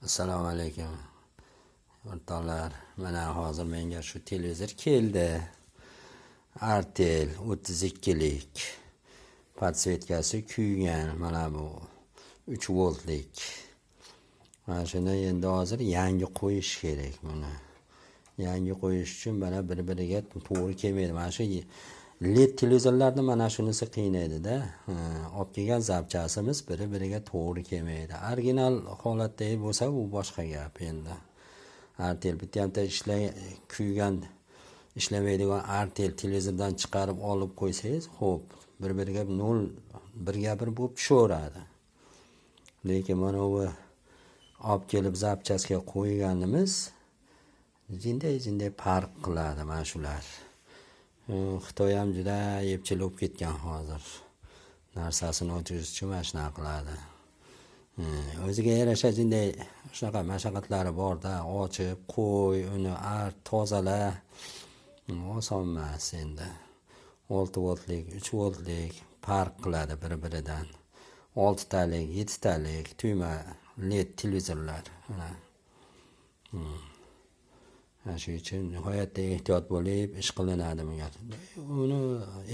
Assalomu alaykum. O'rtoqlar, mana hozir menga shu televizor keldi. Artel 32lik. Podsvetkasi kuygan, mana bu 3 voltlik. Mana shuni endi hozir yangi qo'yish kerak buni. Yangi qo'yish uchun mana bir-biriga to'g'ri kelmaydi. Mana shu LED televizorlarda mana shunisi qiynaydi-da. Olib kelgan zapchasimiz bir-biriga to'g'ri kelmaydi. Original holatdagi bo'lsa, u boshqa gap endi. Artel bitta ham kuygan ishlamaydigan Artel televizordan chiqarib olib qo'ysangiz, xo'p, bir-biriga 1 bo'lib tushaveradi. Lekin mana bu olib kelib zapchasiga qo'yganimiz jinday farq qiladi mana shular. Xitoy ham juda epchil bo'lib ketgan hozir. Narsasini o'tirish uchun mana shunaqa qiladi. O'ziga yarasha jinday shunaqa mashaqqatlari bor-da, ochib, qo'y, uni tozala. Oson emas endi. 6 voltlik, 3 voltlik farq qiladi bir-biridan. 6 talik, 7 talik tugma LED televizorlar. Shuning uchun nihoyatda ehtiyot bo'lib ish qilinadi bunga. Uni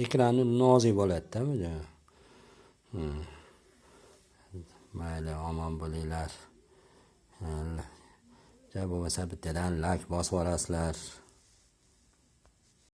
ekrani nozik bo'ladi-da bunga. Mayli, omon bo'linglar. Ja bo'lmasa bittadan like bosib yuborasizlar.